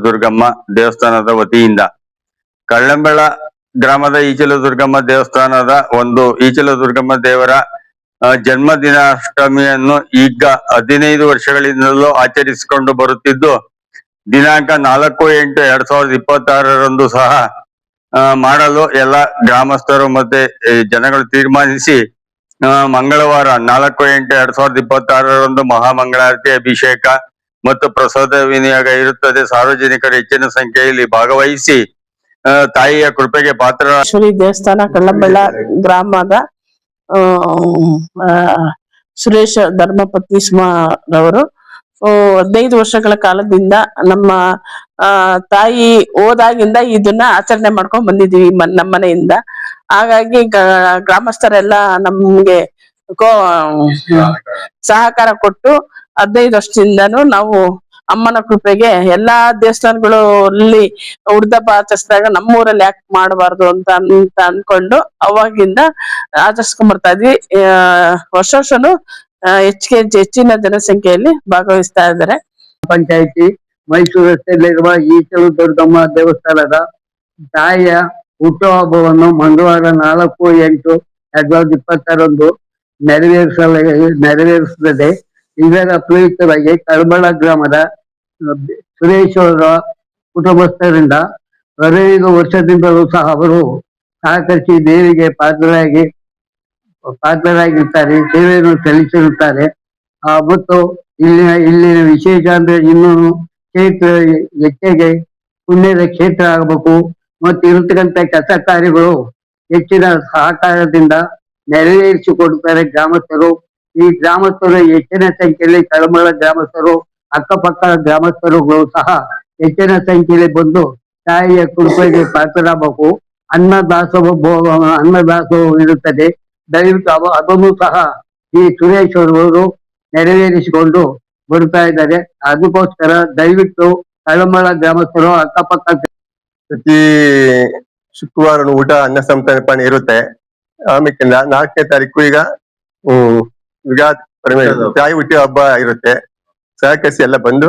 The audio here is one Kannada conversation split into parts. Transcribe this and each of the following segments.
ದುರ್ಗಮ್ಮ ದೇವಸ್ಥಾನದ ವತಿಯಿಂದ ಕಳ್ಳಂಬೆಳ ಗ್ರಾಮದ ಈಚಲು ದುರ್ಗಮ್ಮ ದೇವಸ್ಥಾನದ ಈಚಲು ದುರ್ಗಮ್ಮ ದೇವರ ಜನ್ಮದಿನಾಷ್ಟಮಿಯನ್ನು ಈಗ 15 ವರ್ಷಗಳಿಂದಲೂ ಆಚರಿಸಿಕೊಂಡು ಬರುತ್ತಿದ್ದು, ದಿನಾಂಕ 4/8/2026 ಸಹ ಮಾಡಲು ಎಲ್ಲ ಗ್ರಾಮಸ್ಥರು ಮತ್ತೆ ಜನಗಳು ತೀರ್ಮಾನಿಸಿ ಮಂಗಳವಾರ 4/8/2026 ಮಹಾಮಂಗಳಾರತಿ, ಅಭಿಷೇಕ ಮತ್ತು ಪ್ರಸಾದ ವಿನಿಯೋಗ ಇರುತ್ತದೆ. ಸಾರ್ವಜನಿಕರು ಹೆಚ್ಚಿನ ಸಂಖ್ಯೆಯಲ್ಲಿ ಭಾಗವಹಿಸಿ ತಾಯಿಯ ಕೃಪೆಗೆ ಪಾತ್ರ. ಶ್ರೀ ದೇವಸ್ಥಾನ ಕಳ್ಳಂಬೆಳ ಗ್ರಾಮದ ಸುರೇಶ್ ಧರ್ಮಪತ್ನಿ ರವರು 15 ವರ್ಷಗಳ ಕಾಲದಿಂದ ನಮ್ಮ ತಾಯಿ ಹೋದಾಗಿಂದ ಇದನ್ನ ಆಚರಣೆ ಮಾಡ್ಕೊಂಡ್ ಬಂದಿದೀವಿ ನಮ್ಮ ಮನೆಯಿಂದ. ಹಾಗಾಗಿ ಗ್ರಾಮಸ್ಥರೆಲ್ಲ ನಮ್ಗೆ ಸಹಕಾರ ಕೊಟ್ಟು 15 ವರ್ಷದಿಂದನೂ ನಾವು ಅಮ್ಮನ ಕೃಪೆಗೆ ಎಲ್ಲಾ ದೇವಸ್ಥಾನಗಳು ಅಲ್ಲಿ ಹುಡ್ದಬ್ಬ ಆಚರಿಸಿದಾಗ ನಮ್ಮೂರಲ್ಲಿ ಯಾಕೆ ಮಾಡಬಾರ್ದು ಅಂತ ಅನ್ಕೊಂಡು ಅವಾಗಿಂದ ಆಚರಿಸ್ಕೊಂಡ್ ಬರ್ತಾ ಇದ್ವಿ. ವರ್ಷನು ಹೆಚ್ಚಿನ ಜನಸಂಖ್ಯೆಯಲ್ಲಿ ಭಾಗವಹಿಸ್ತಾ ಇದ್ದಾರೆ. ಪಂಚಾಯಿತಿ ಮೈಸೂರು ರಸ್ತೆಯಲ್ಲಿರುವ ಈಚಲು ದುರ್ಗಮ್ಮ ದೇವಸ್ಥಾನದ ತಾಯಿಯ ಹುಟ್ಟುಹಬ್ಬವನ್ನು ಮಂಗಳವಾರ 4/8/2026 ನೆರವೇರಿಸುತ್ತದೆ. ಇದರ ಪ್ರಯುಕ್ತವಾಗಿ ಕಳ್ಳಂಬೆಳ ಗ್ರಾಮದ ಸುರೇಶ್ ಅವರ ಕುಟುಂಬಸ್ಥರಿಂದ 15 ವರ್ಷದಿಂದಲೂ ಸಹ ಅವರು ಸಹಕರಿಸಿ ದೇವಿಗೆ ಪಾತ್ರರಾಗಿರ್ತಾರೆ, ಸೇವೆಯನ್ನು ಸಲ್ಲಿಸಿರುತ್ತಾರೆ. ಮತ್ತು ಇಲ್ಲಿನ ವಿಶೇಷ ಅಂದ್ರೆ ಇನ್ನೂ ಕ್ಷೇತ್ರ ಹೆಚ್ಚಿಗೆ ಪುಣ್ಯದ ಕ್ಷೇತ್ರ ಆಗಬೇಕು ಮತ್ತು ಇರತಕ್ಕಂಥ ಕೆಲಸ ಕಾರ್ಯಗಳು ಹೆಚ್ಚಿನ ಸಹಕಾರದಿಂದ ನೆರವೇರಿಸಿಕೊಡುತ್ತಾರೆ ಗ್ರಾಮಸ್ಥರು. ಈ ಗ್ರಾಮಸ್ಥರು ಹೆಚ್ಚಿನ ಸಂಖ್ಯೆಯಲ್ಲಿ ಕಳ್ಳಂಬೆಳ ಗ್ರಾಮಸ್ಥರು, ಅಕ್ಕಪಕ್ಕ ಗ್ರಾಮಸ್ಥರುಗಳು ಸಹ ಹೆಚ್ಚಿನ ಸಂಖ್ಯೆಯಲ್ಲಿ ಬಂದು ತಾಯಿಯ ಕೃಪೆಗೆ ಪಾತ್ರರಾಗಬೇಕು. ಅನ್ನದಾಸೋಹ ಇರುತ್ತದೆ. ದಯವಿಟ್ಟು ಅದನ್ನು ಸಹ ಈ ಸುರೇಶ್ ಅವರು ನೆರವೇರಿಸಿಕೊಂಡು ಬರ್ತಾ ಇದ್ದಾರೆ. ಅದಕ್ಕೋಸ್ಕರ ದಯವಿಟ್ಟು ಕಳ್ಳಂಬೆಳ ಗ್ರಾಮಸ್ಥರು ಅಕ್ಕಪಕ್ಕ ಪ್ರತಿ ಶುಕ್ರವಾರ ಊಟ ಅನ್ನ ಸಂತರ್ಪಣೆ ಇರುತ್ತೆ. ಆಮೇಲೆ 4ನೇ ತಾರೀಕು ಈಗ ತಾಯಿ ಹುಟ್ಟಿ ಹಬ್ಬ ಇರುತ್ತೆ. ಸಹಕರಿಸಿ ಎಲ್ಲ ಬಂದು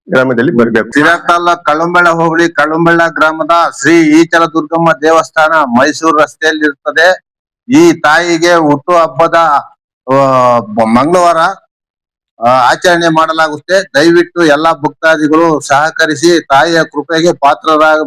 ಗ್ರಾಮದಲ್ಲಿ ಬರ್ಬೇಕು. ಸಿರಾತಾಲ ಕಳ್ಳಂಬೆಳ ಹೋಬಳಿ ಕಳ್ಳಂಬೆಳ ಗ್ರಾಮದ ಶ್ರೀ ಈಚಲ ದುರ್ಗಮ್ಮ ದೇವಸ್ಥಾನ ಮೈಸೂರು ರಸ್ತೆಯಲ್ಲಿ ಇರ್ತದೆ. ಈ ತಾಯಿಗೆ ಹುಟ್ಟು ಹಬ್ಬದ ಮಂಗಳವಾರ ಆಚರಣೆ ಮಾಡಲಾಗುತ್ತೆ. ದಯವಿಟ್ಟು ಎಲ್ಲಾ ಭಕ್ತಾದಿಗಳು ಸಹಕರಿಸಿ ತಾಯಿಯ ಕೃಪೆಗೆ ಪಾತ್ರರಾಗ